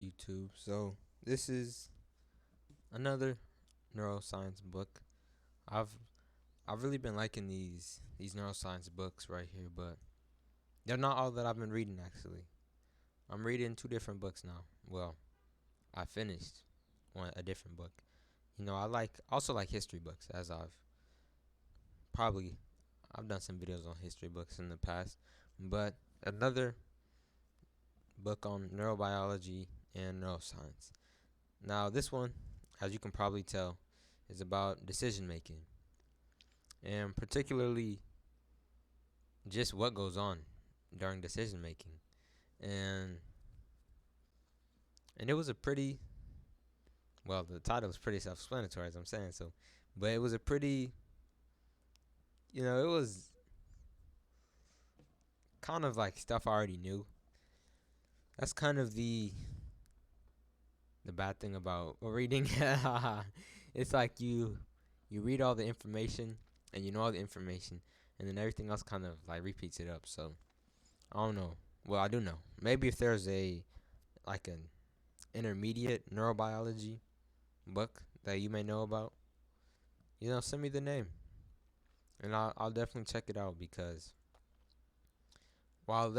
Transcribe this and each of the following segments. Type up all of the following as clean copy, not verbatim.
YouTube. So this is another neuroscience book. I've I've really been liking these neuroscience books right here, but they're not all that I've been reading actually. I'm reading two different books now. Well, I finished a different book. I also like history books as probably I've done some videos on history books in the past, but another book on neurobiology and neuroscience. Now, this one, as you can probably tell, is about decision making and particularly just what goes on during decision making. And and it was a pretty well, the title is pretty self-explanatory as I'm saying so, but it was a pretty, it was kind of like stuff I already knew. That's kind of the bad thing about reading. It's like you read all the information and you know all the information, and then everything else kind of like repeats it up. So I don't know. Well, I do know. Maybe if there's an intermediate neurobiology book that you may know about, send me the name, and I'll definitely check it out because while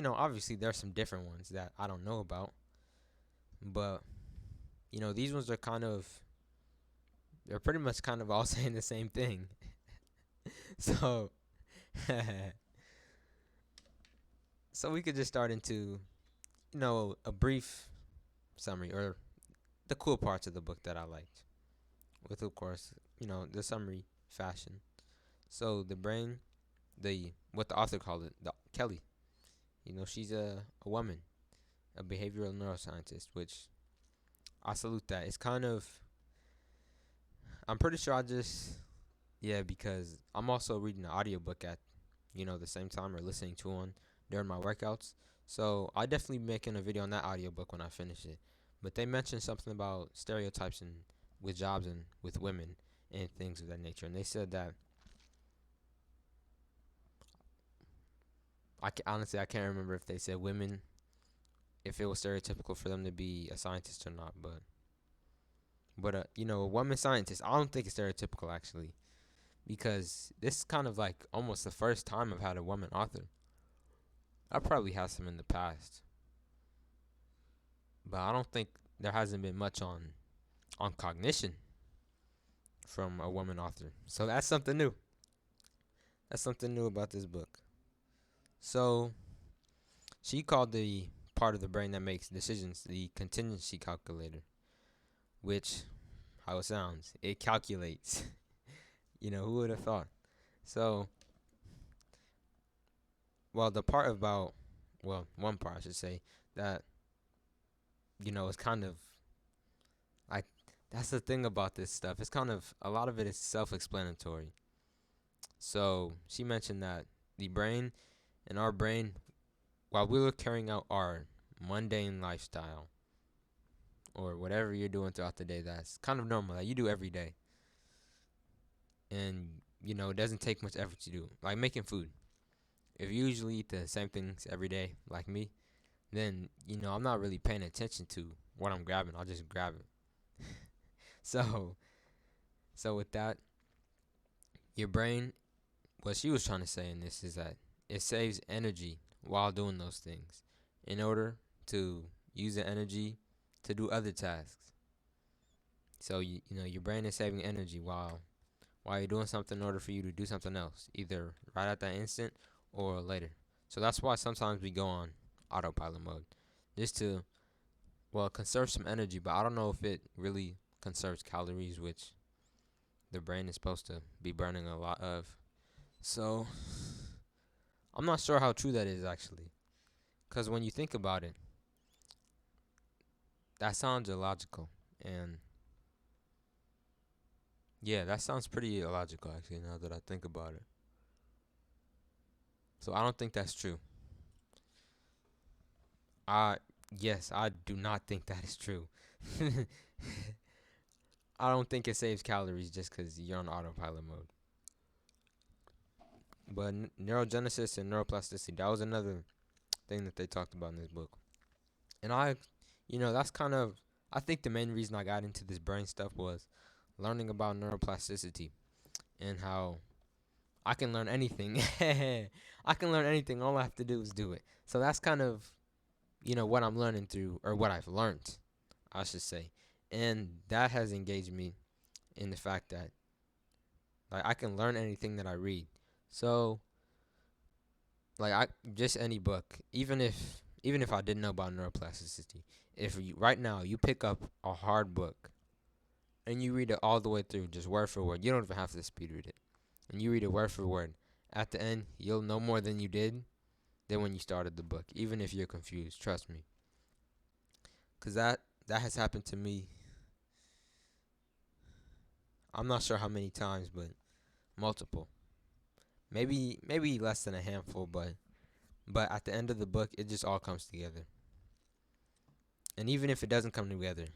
obviously there's some different ones that I don't know about, but these ones are they're pretty much kind of all saying the same thing. So so we could just start into a brief summary or the cool parts of the book that I liked, with of course the summary fashion. So the brain, the what the author called it, the Kelly. She's a woman, a behavioral neuroscientist, which I salute that. It's kind of I'm pretty sure I just yeah, because I'm also reading an audiobook at the same time or listening to one during my workouts. So I definitely be making a video on that audiobook when I finish it. But they mentioned something about stereotypes and with jobs and with women and things of that nature. And they said that honestly I can't remember if they said women, if it was stereotypical for them to be a scientist or not. But a woman scientist, I don't think it's stereotypical actually, because this is kind of like almost the first time I've had a woman author. I probably had some in the past, but I don't think there hasn't been much on cognition from a woman author. So that's something new. That's something new about this book. So she called the part of the brain that makes decisions the contingency calculator, which how it sounds, it calculates. Who would have thought? So, well, the part about, well, one part I should say that is kind of like that's the thing about this stuff. It's kind of a lot of it is self-explanatory. So she mentioned that the brain and our brain, while we were carrying out our mundane lifestyle or whatever you're doing throughout the day, that's kind of normal that you do every day, and it doesn't take much effort to do, like making food. If you usually eat the same things every day, like me, then I'm not really paying attention to what I'm grabbing. I'll just grab it. So, so with that, your brain, what she was trying to say in this is that it saves energy while doing those things in order to use the energy to do other tasks. So your brain is saving energy while you're doing something in order for you to do something else, either right at that instant or later. So that's why sometimes we go on autopilot mode, just to, well, conserve some energy, but I don't know if it really conserves calories, which the brain is supposed to be burning a lot of. So I'm not sure how true that is actually, because when you think about it, that sounds illogical. And yeah, that sounds pretty illogical actually now that I think about it. So I don't think that's true. I Yes, I do not think that is true. I don't think it saves calories just because you're on autopilot mode. But neurogenesis and neuroplasticity, that was another thing that they talked about in this book. And I, That's kind of, I think the main reason I got into this brain stuff was learning about neuroplasticity and how I can learn anything. I can learn anything. All I have to do is do it. So that's kind of, what I'm learning through, or what I've learned, I should say. And that has engaged me in the fact that, like, I can learn anything that I read. So, like, I just any book, even if I didn't know about neuroplasticity, if you right now you pick up a hard book and you read it all the way through, just word for word, you don't even have to speed read it, and you read it word for word, at the end you'll know more than you did than when you started the book, even if you're confused. Trust me, cause that has happened to me. I'm not sure how many times, but multiple. Maybe less than a handful, but at the end of the book, it just all comes together. And even if it doesn't come together,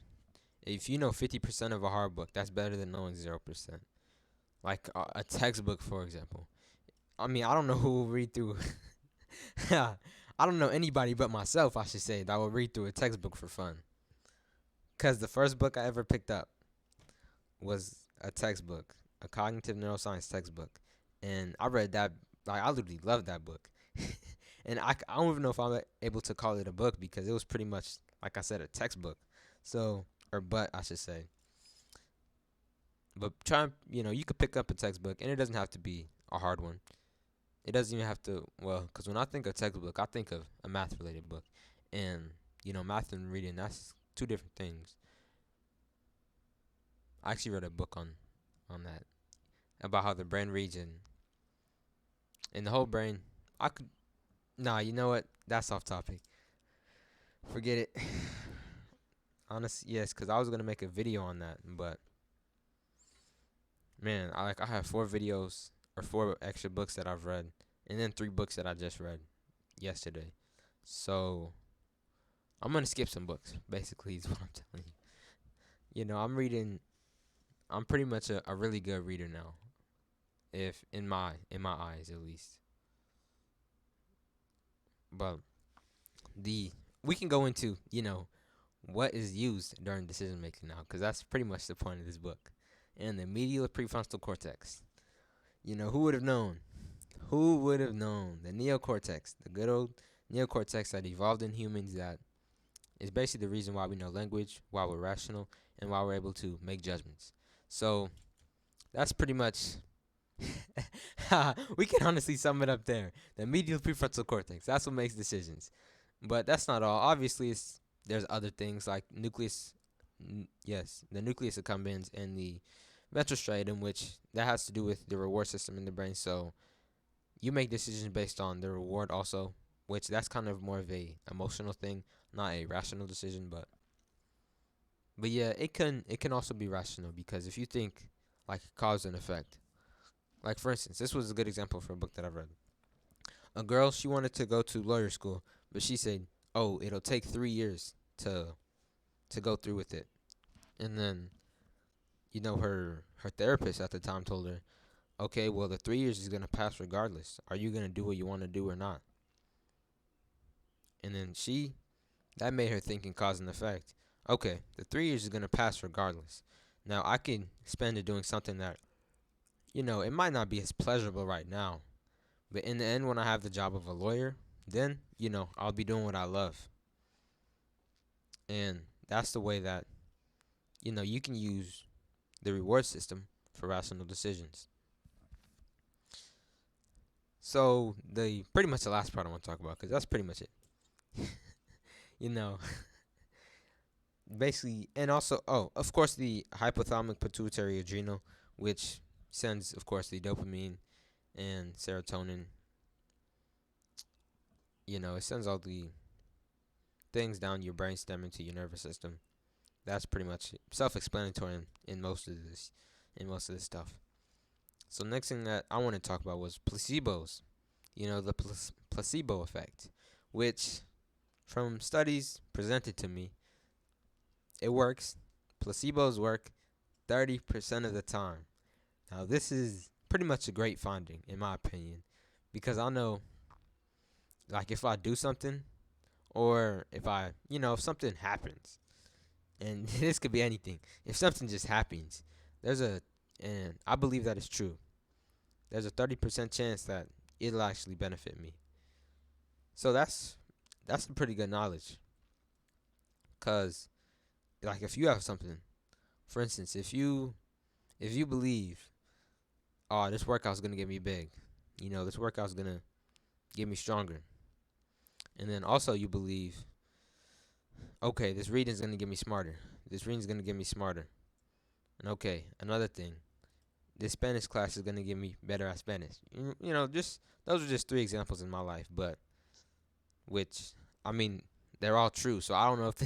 if you know 50% of a hard book, that's better than knowing 0%. Like a textbook, for example. I mean, I don't know who will read through. I don't know anybody but myself, I should say, that will read through a textbook for fun. Because the first book I ever picked up was a textbook, a cognitive neuroscience textbook. And I read that, like, I literally loved that book. And I don't even know if I'm able to call it a book because it was pretty much, like I said, a textbook. So, but I should say. But you could pick up a textbook, and it doesn't have to be a hard one. It doesn't even have to, well, because when I think of textbook, I think of a math related book. And, math and reading, that's two different things. I actually read a book on that, about how the brain reads, and the whole brain. I could, nah, you know what? That's off topic. Forget it. Honestly, yes, because I was going to make a video on that, but man, I have 4 videos or 4 extra books that I've read, and then 3 books that I just read yesterday. So I'm gonna skip some books. Basically, is what I'm telling you. I'm reading. I'm pretty much a really good reader now, if in my eyes at least. But the we can go into what is used during decision making now, because that's pretty much the point of this book. And the medial prefrontal cortex. Who would have known? Who would have known the neocortex, the good old neocortex that evolved in humans, that is basically the reason why we know language, why we're rational, and why we're able to make judgments. So that's pretty much we can honestly sum it up there. The medial prefrontal cortex. That's what makes decisions. But that's not all. Obviously, there's other things like nucleus. Yes, the nucleus accumbens and the ventral striatum, which that has to do with the reward system in the brain. So you make decisions based on the reward also, which that's kind of more of a emotional thing, not a rational decision. But yeah, it can also be rational, because if you think like cause and effect. Like, for instance, this was a good example for a book that I've read. A girl, she wanted to go to lawyer school, but she said, "Oh, it'll take 3 years to go through with it." And then, her therapist at the time told her, "Okay, well, the 3 years is gonna pass regardless. Are you gonna do what you want to do or not?" And then that made her think in cause and effect. Okay, the 3 years is gonna pass regardless. Now I can spend it doing something that, it might not be as pleasurable right now, but in the end, when I have the job of a lawyer, then, I'll be doing what I love. And that's the way that, you can use the reward system for rational decisions. So, pretty much the last part I want to talk about, because that's pretty much it. you know, Basically, and also, oh, of course, the hypothalamic pituitary adrenal, which sends, of course, the dopamine and serotonin. It sends all the things down your brainstem into your nervous system. That's pretty much self-explanatory in most of this stuff. So next thing that I want to talk about was placebos. The placebo effect, which from studies presented to me, it works. Placebos work 30% of the time. Now this is pretty much a great finding in my opinion, because I know, like, if I do something, or if I, if something happens, and this could be anything. If something just happens, there's a, and I believe that is true. There's a 30% chance that it'll actually benefit me. So that's a pretty good knowledge. Cause like if you have something, for instance, if you believe, oh, this workout's gonna get me big, this workout's gonna get me stronger, and then also you believe, okay, this reading's gonna get me smarter. This reading's gonna get me smarter. And okay, another thing, this Spanish class is gonna get me better at Spanish. Just those are just three examples in my life, but which I mean they're all true. So I don't know if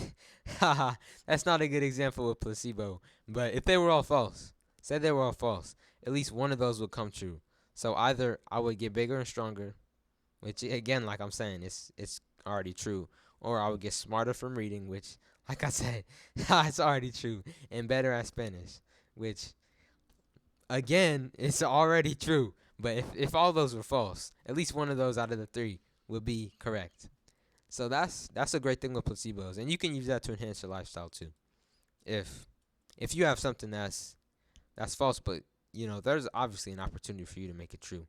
that's not a good example of placebo. But if they were all false, say they were all false, at least one of those would come true. So either I would get bigger and stronger, which again, like I'm saying, it's already true, or I would get smarter from reading, which, like I said, it's already true, and better at Spanish, which again, it's already true. But if all those were false, at least one of those out of the three would be correct. So that's a great thing with placebos, and you can use that to enhance your lifestyle too. If if you have something that's false, but there's obviously an opportunity for you to make it true.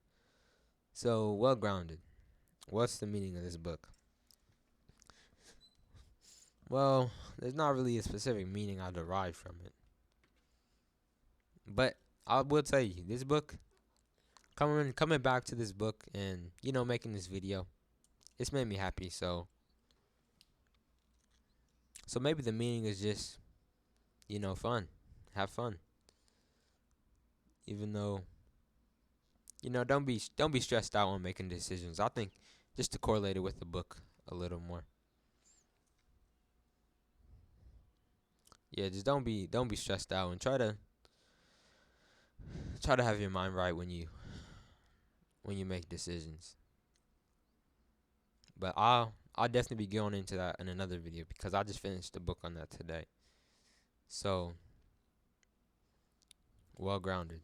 So well grounded. What's the meaning of this book? Well, there's not really a specific meaning I derive from it, but I will tell you this book. Coming back to this book and making this video, it's made me happy. So maybe the meaning is just fun, have fun. Even though don't be stressed out when making decisions. I think just to correlate it with the book a little more. Yeah, just don't be stressed out and try to have your mind right when you make decisions. But I'll definitely be going into that in another video because I just finished the book on that today. So well grounded.